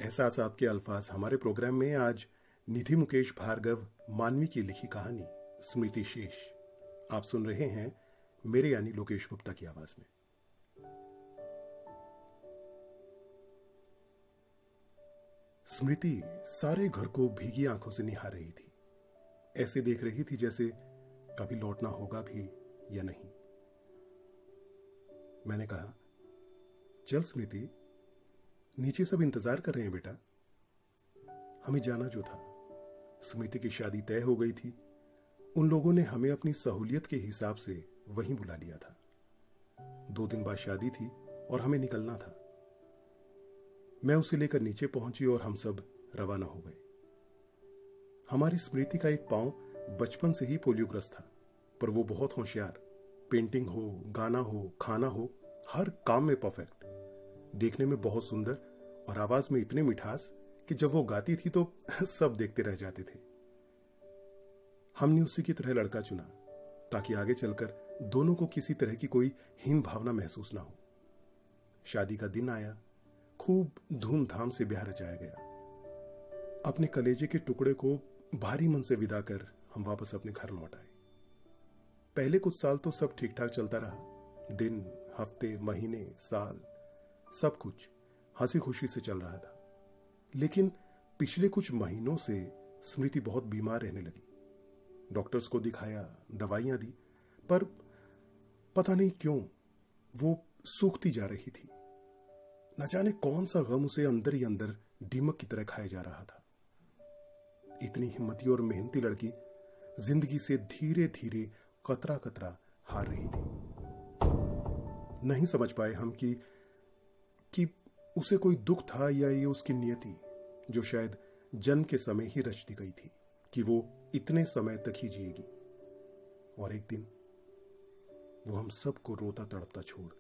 एहसास आपके अल्फाज हमारे प्रोग्राम में आज निधि मुकेश भार्गव मानवी की लिखी कहानी स्मृति शेष आप सुन रहे हैं मेरे यानी लोकेश गुप्ता की आवाज में। स्मृति सारे घर को भीगी आंखों से निहार रही थी। ऐसे देख रही थी जैसे कभी लौटना होगा भी या नहीं। मैंने कहा, चल स्मृति, नीचे सब इंतजार कर रहे हैं बेटा। हमें जाना जो था। स्मृति की शादी तय हो गई थी। उन लोगों ने हमें अपनी सहूलियत के हिसाब से वहीं बुला लिया था। 2 दिन बाद शादी थी और हमें निकलना था। मैं उसे लेकर नीचे पहुंची और हम सब रवाना हो गए। हमारी स्मृति का एक पांव बचपन से ही पोलियोग्रस्त था, पर वो बहुत होशियार। पेंटिंग हो, गाना हो, खाना हो, हर काम में परफेक्ट। देखने में बहुत सुंदर और आवाज में इतनी मिठास कि जब वो गाती थी तो सब देखते रह जाते थे। हमने उसी की तरह लड़का चुना ताकि आगे चलकर दोनों को किसी तरह की कोई हीन भावना महसूस ना हो। शादी का दिन आया। खूब धूमधाम से ब्याह रचाया गया। अपने कलेजे के टुकड़े को भारी मन से विदा कर हम वापस अपने घर लौट आए। पहले कुछ साल तो सब ठीक ठाक चलता रहा। दिन, हफ्ते, महीने, साल, सब कुछ हंसी खुशी से चल रहा था। लेकिन पिछले कुछ महीनों से स्मृति बहुत बीमार रहने लगी। डॉक्टर्स को दिखाया, दवाइयां दी, पर पता नहीं क्यों वो सूखती जा रही थी। न जाने कौन सा गम उसे अंदर ही अंदर दीमक की तरह खाया जा रहा था। इतनी हिम्मती और मेहनती लड़की जिंदगी से धीरे धीरे कतरा कतरा हार रही थी। नहीं समझ पाए हम कि उसे कोई दुख था या ये उसकी नियति, जो शायद जन्म के समय ही रच दी गई थी कि वो इतने समय तक ही जिएगी। और एक दिन वो हम सबको रोता तड़पता छोड़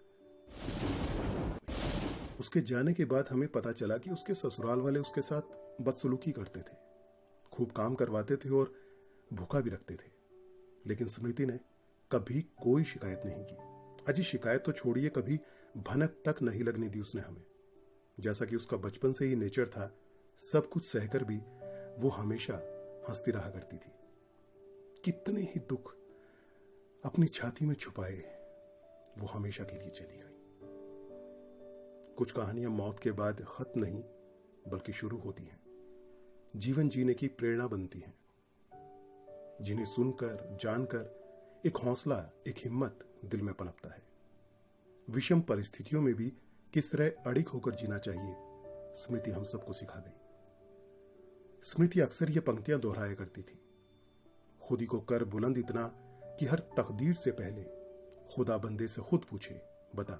इस दुनिया से विदा हो गई। उसके जाने के बाद हमें पता चला कि उसके ससुराल वाले उसके साथ बदसलूकी करते थे, खूब काम करवाते थे और भूखा भी रखते थे। लेकिन स्मृति ने कभी कोई शिकायत नहीं की। अजी शिकायत तो छोड़िए, कभी भनक तक नहीं लगने दी उसने हमें। जैसा कि उसका बचपन से ही नेचर था, सब कुछ सहकर भी वो हमेशा हंसती रहा करती थी। कितने ही दुख अपनी छाती में छुपाए वो हमेशा के लिए चली गई। कुछ कहानियां मौत के बाद खत्म नहीं बल्कि शुरू होती हैं, जीवन जीने की प्रेरणा बनती हैं, जिन्हें सुनकर, जानकर एक हौसला, एक हिम्मत दिल में पनपता है। विषम परिस्थितियों में भी किस तरह अड़िग होकर जीना चाहिए, स्मृति हम सबको सिखा गई। स्मृति अक्सर ये पंक्तियां दोहराया करती थी। खुदी को कर बुलंद इतना कि हर तकदीर से पहले खुदा बंदे से खुद पूछे, बता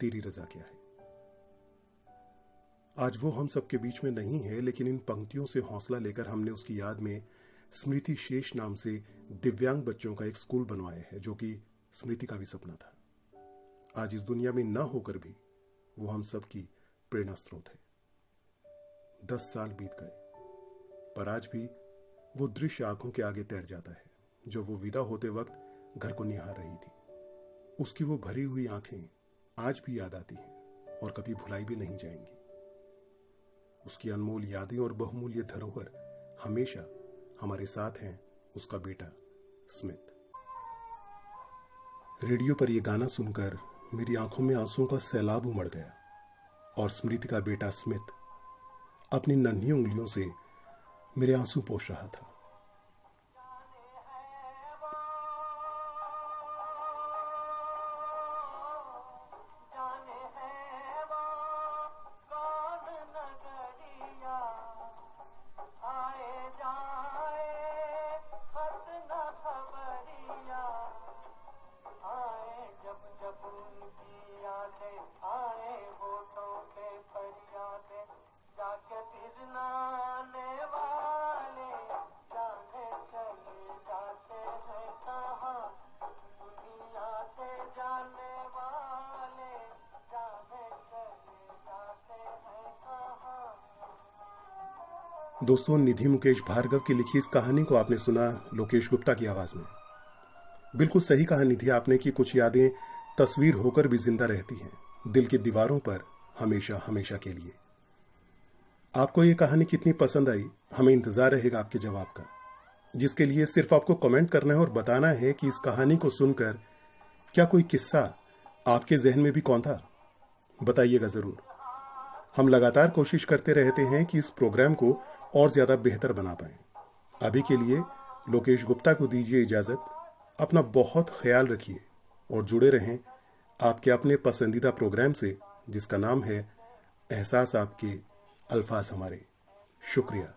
तेरी रजा क्या है। आज वो हम सबके बीच में नहीं है, लेकिन इन पंक्तियों से हौसला लेकर हमने उसकी याद में स्मृति शेष नाम से दिव्यांग बच्चों का एक स्कूल बनवाया है, जो कि स्मृति का भी सपना था। आज इस दुनिया में न होकर भी वो हम सब की प्रेरणा स्रोत है। 10 साल बीत गए, पर आज भी वो दृश्य आंखों के आगे तैर जाता है, जो वो विदा होते वक्त घर को निहार रही थी। उसकी वो भरी हुई आंखें आज भी याद आती हैं और कभी भुलाई भी नहीं जाएंगी। उसकी अनमोल यादें और बहुमूल्य धरोहर हमेशा हमारे साथ हैं उसका बेटा स्मिथ। रेडियो पर यह गाना सुनकर मेरी आंखों में आंसुओं का सैलाब उमड़ गया और स्मृति का बेटा स्मिथ अपनी नन्ही उंगलियों से मेरे आंसू पोंछ रहा था। दोस्तों, निधि मुकेश भार्गव की लिखी इस कहानी को आपने सुना लोकेश गुप्ता की आवाज में। बिल्कुल सही कहानी थी आपने कि कुछ यादें तस्वीर होकर भी जिंदा रहती हैं दिल की दीवारों पर हमेशा हमेशा के लिए। आपको ये कहानी कितनी पसंद आई, हमें इंतजार रहेगा आपके जवाब का, जिसके लिए सिर्फ आपको कमेंट करना है और बताना है कि इस कहानी को सुनकर क्या कोई किस्सा आपके जहन में भी कौन था। बताइएगा जरूर। हम लगातार कोशिश करते रहते हैं कि इस प्रोग्राम को और ज्यादा बेहतर बना पाएं। अभी के लिए लोकेश गुप्ता को दीजिए इजाजत। अपना बहुत ख्याल रखिए और जुड़े रहें आपके अपने पसंदीदा प्रोग्राम से, जिसका नाम है एहसास आपके अल्फाज हमारे। शुक्रिया।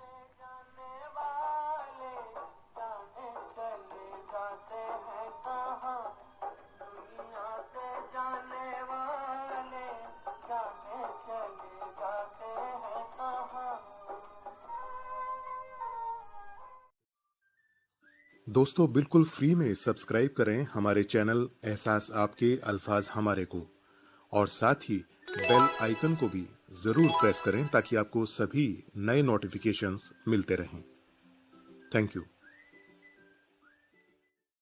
दोस्तों, बिल्कुल फ्री में सब्सक्राइब करें हमारे चैनल एहसास आपके अल्फाज हमारे को, और साथ ही बेल आइकन को भी जरूर प्रेस करें ताकि आपको सभी नए नोटिफिकेशंस मिलते रहें। Thank you.